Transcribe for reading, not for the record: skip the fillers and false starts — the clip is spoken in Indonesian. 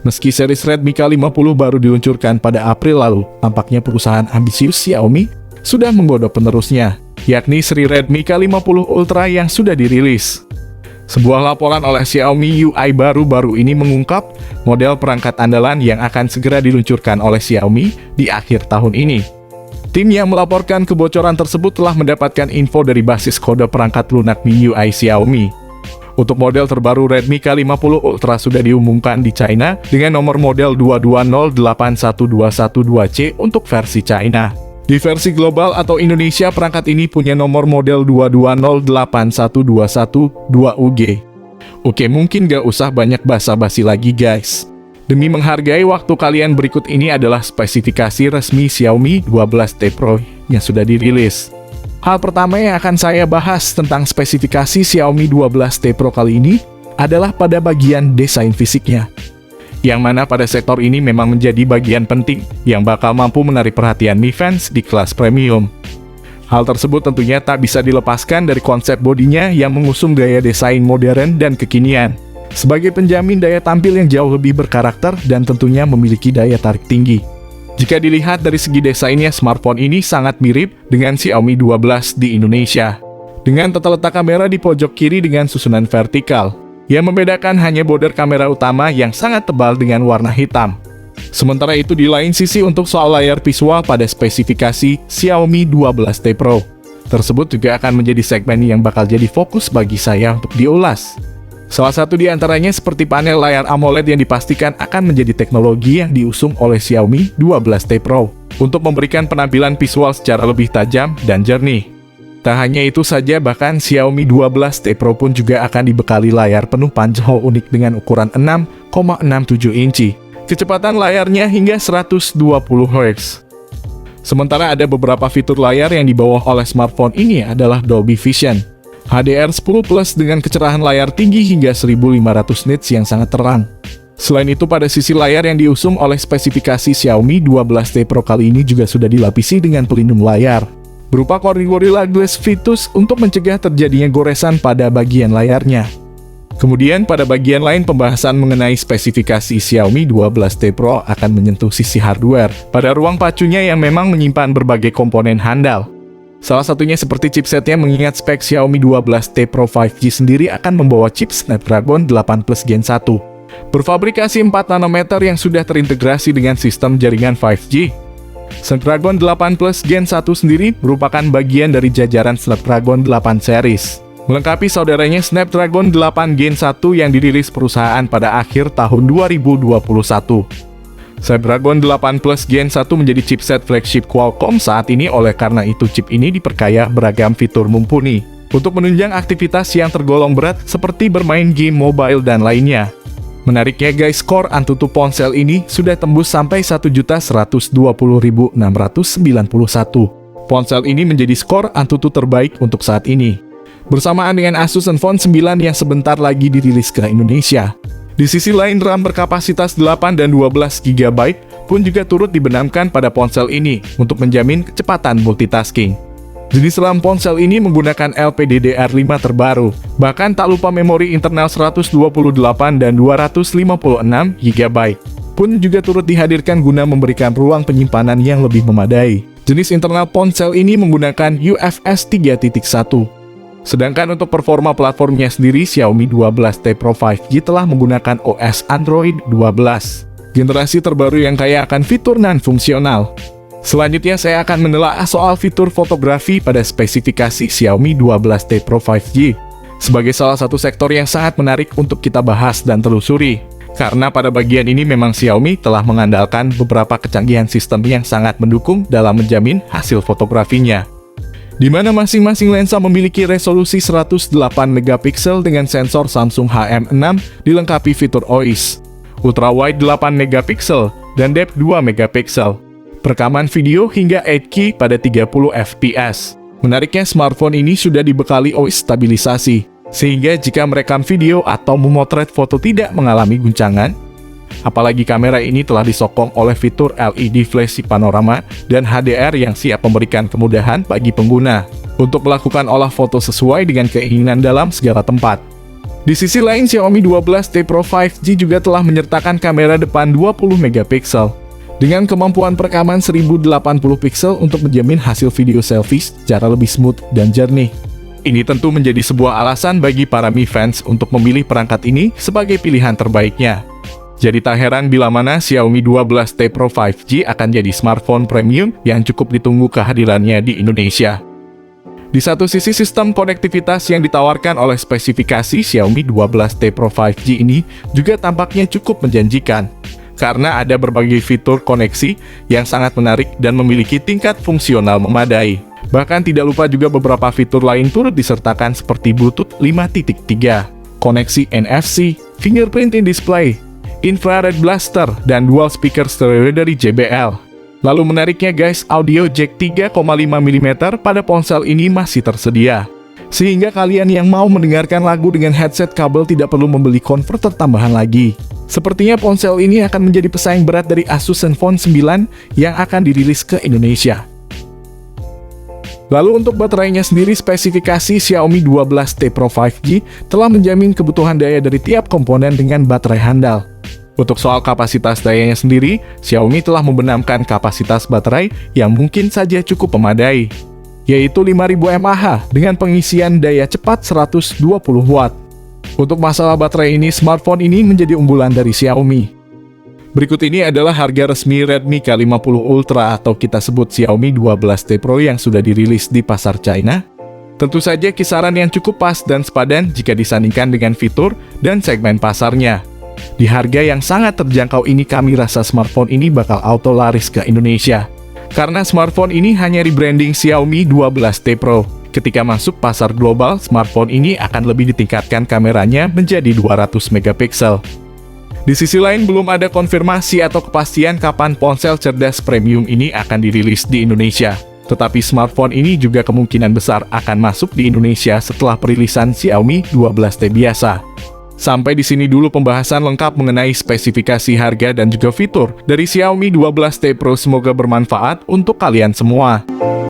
Meski series Redmi K50 baru diluncurkan pada April lalu, tampaknya perusahaan ambisius Xiaomi sudah menggodok penerusnya, yakni seri Redmi K50 Ultra yang sudah dirilis. Sebuah laporan oleh Xiaomi UI baru-baru ini mengungkap model perangkat andalan yang akan segera diluncurkan oleh Xiaomi di akhir tahun ini. Tim yang melaporkan kebocoran tersebut telah mendapatkan info dari basis kode perangkat lunak MIUI Xiaomi. Untuk model terbaru Redmi K50 Ultra sudah diumumkan di China dengan nomor model 220812112C untuk versi China. Di versi global atau Indonesia, perangkat ini punya nomor model 220812112UG. Oke, mungkin gak usah banyak basa-basi lagi guys. Demi menghargai waktu kalian, berikut ini adalah spesifikasi resmi Xiaomi 12T Pro yang sudah dirilis. Hal pertama yang akan saya bahas tentang spesifikasi Xiaomi 12T Pro kali ini adalah pada bagian desain fisiknya, yang mana pada sektor ini memang menjadi bagian penting yang bakal mampu menarik perhatian Mi fans di kelas premium. Hal tersebut tentunya tak bisa dilepaskan dari konsep bodinya yang mengusung gaya desain modern dan kekinian, sebagai penjamin daya tampil yang jauh lebih berkarakter dan tentunya memiliki daya tarik tinggi. Jika dilihat dari segi desainnya, smartphone ini sangat mirip dengan Xiaomi 12 di Indonesia, dengan tata letak kamera di pojok kiri dengan susunan vertikal. Yang membedakan hanya border kamera utama yang sangat tebal dengan warna hitam. Sementara itu di lain sisi, untuk soal layar visual pada spesifikasi Xiaomi 12T Pro tersebut juga akan menjadi segmen yang bakal jadi fokus bagi saya untuk diulas. Salah satu di antaranya seperti panel layar AMOLED yang dipastikan akan menjadi teknologi yang diusung oleh Xiaomi 12T Pro untuk memberikan penampilan visual secara lebih tajam dan jernih. Tak hanya itu saja, bahkan Xiaomi 12T Pro pun juga akan dibekali layar penuh punch-hole unik dengan ukuran 6,67 inci. Kecepatan layarnya hingga 120 Hz. Sementara ada beberapa fitur layar yang dibawa oleh smartphone ini adalah Dolby Vision, HDR10 Plus dengan kecerahan layar tinggi hingga 1500 nits yang sangat terang. Selain itu, pada sisi layar yang diusung oleh spesifikasi Xiaomi 12T Pro kali ini juga sudah dilapisi dengan pelindung layar berupa Gorilla Glass Vitus untuk mencegah terjadinya goresan pada bagian layarnya. Kemudian pada bagian lain, pembahasan mengenai spesifikasi Xiaomi 12T Pro akan menyentuh sisi hardware pada ruang pacunya yang memang menyimpan berbagai komponen handal. Salah satunya seperti chipsetnya, mengingat spek Xiaomi 12T Pro 5G sendiri akan membawa chip Snapdragon 8 Plus Gen 1 berfabrikasi 4 nanometer yang sudah terintegrasi dengan sistem jaringan 5G. Snapdragon 8 Plus Gen 1 sendiri merupakan bagian dari jajaran Snapdragon 8 series, melengkapi saudaranya Snapdragon 8 Gen 1 yang dirilis perusahaan pada akhir tahun 2021. Snapdragon 8 Plus Gen 1 menjadi chipset flagship Qualcomm saat ini, oleh karena itu chip ini diperkaya beragam fitur mumpuni untuk menunjang aktivitas yang tergolong berat seperti bermain game mobile dan lainnya. Menariknya guys, skor Antutu ponsel ini sudah tembus sampai 1.120.691. Ponsel ini menjadi skor Antutu terbaik untuk saat ini, bersamaan dengan Asus Zenfone 9 yang sebentar lagi dirilis ke Indonesia. Di sisi lain, RAM berkapasitas 8 dan 12 GB pun juga turut dibenamkan pada ponsel ini untuk menjamin kecepatan multitasking. Jenis RAM ponsel ini menggunakan LPDDR5 terbaru. Bahkan tak lupa memori internal 128 dan 256 GB pun juga turut dihadirkan guna memberikan ruang penyimpanan yang lebih memadai. Jenis internal ponsel ini menggunakan UFS 3.1. Sedangkan untuk performa platformnya sendiri, Xiaomi 12T Pro 5G telah menggunakan OS Android 12, generasi terbaru yang kaya akan fitur non-fungsional. Selanjutnya saya akan menelaah soal fitur fotografi pada spesifikasi Xiaomi 12T Pro 5G, sebagai salah satu sektor yang sangat menarik untuk kita bahas dan telusuri. Karena pada bagian ini memang Xiaomi telah mengandalkan beberapa kecanggihan sistem yang sangat mendukung dalam menjamin hasil fotografinya, di mana masing-masing lensa memiliki resolusi 108 megapiksel dengan sensor Samsung HM6 dilengkapi fitur OIS, Ultra Wide 8 megapiksel, dan Depth 2 megapiksel. Perekaman video hingga 8K pada 30 fps. Menariknya, smartphone ini sudah dibekali OIS stabilisasi, sehingga jika merekam video atau memotret foto tidak mengalami guncangan. Apalagi kamera ini telah disokong oleh fitur LED flash panorama dan HDR yang siap memberikan kemudahan bagi pengguna untuk melakukan olah foto sesuai dengan keinginan dalam segala tempat. Di sisi lain, Xiaomi 12T Pro 5G juga telah menyertakan kamera depan 20 megapiksel dengan kemampuan perekaman 1080 piksel untuk menjamin hasil video selfie secara lebih smooth dan jernih. Ini tentu menjadi sebuah alasan bagi para Mi fans untuk memilih perangkat ini sebagai pilihan terbaiknya. Jadi tak heran bila mana Xiaomi 12T Pro 5G akan jadi smartphone premium yang cukup ditunggu kehadirannya di Indonesia. Di satu sisi, sistem konektivitas yang ditawarkan oleh spesifikasi Xiaomi 12T Pro 5G ini juga tampaknya cukup menjanjikan, karena ada berbagai fitur koneksi yang sangat menarik dan memiliki tingkat fungsional memadai. Bahkan tidak lupa juga beberapa fitur lain turut disertakan seperti Bluetooth 5.3, koneksi NFC, fingerprint in display, infrared blaster, dan dual speaker stereo dari JBL. Lalu menariknya guys, audio jack 3,5 mm pada ponsel ini masih tersedia. Sehingga kalian yang mau mendengarkan lagu dengan headset kabel tidak perlu membeli konverter tambahan lagi. Sepertinya ponsel ini akan menjadi pesaing berat dari Asus Zenfone 9 yang akan dirilis ke Indonesia. Lalu untuk baterainya sendiri, spesifikasi Xiaomi 12T Pro 5G telah menjamin kebutuhan daya dari tiap komponen dengan baterai handal. Untuk soal kapasitas dayanya sendiri, Xiaomi telah membenamkan kapasitas baterai yang mungkin saja cukup memadai, yaitu 5000 mAh dengan pengisian daya cepat 120 watt. Untuk masalah baterai ini, smartphone ini menjadi unggulan dari Xiaomi. Berikut ini adalah harga resmi Redmi K50 Ultra atau kita sebut Xiaomi 12T Pro yang sudah dirilis di pasar China. Tentu saja kisaran yang cukup pas dan sepadan jika disandingkan dengan fitur dan segmen pasarnya. Di harga yang sangat terjangkau ini, kami rasa smartphone ini bakal auto laris ke Indonesia. Karena smartphone ini hanya rebranding Xiaomi 12T Pro. Ketika masuk pasar global, smartphone ini akan lebih ditingkatkan kameranya menjadi 200 megapiksel. Di sisi lain, belum ada konfirmasi atau kepastian kapan ponsel cerdas premium ini akan dirilis di Indonesia. Tetapi smartphone ini juga kemungkinan besar akan masuk di Indonesia setelah perilisan Xiaomi 12T biasa. Sampai di sini dulu pembahasan lengkap mengenai spesifikasi, harga, dan juga fitur dari Xiaomi 12T Pro. Semoga bermanfaat untuk kalian semua.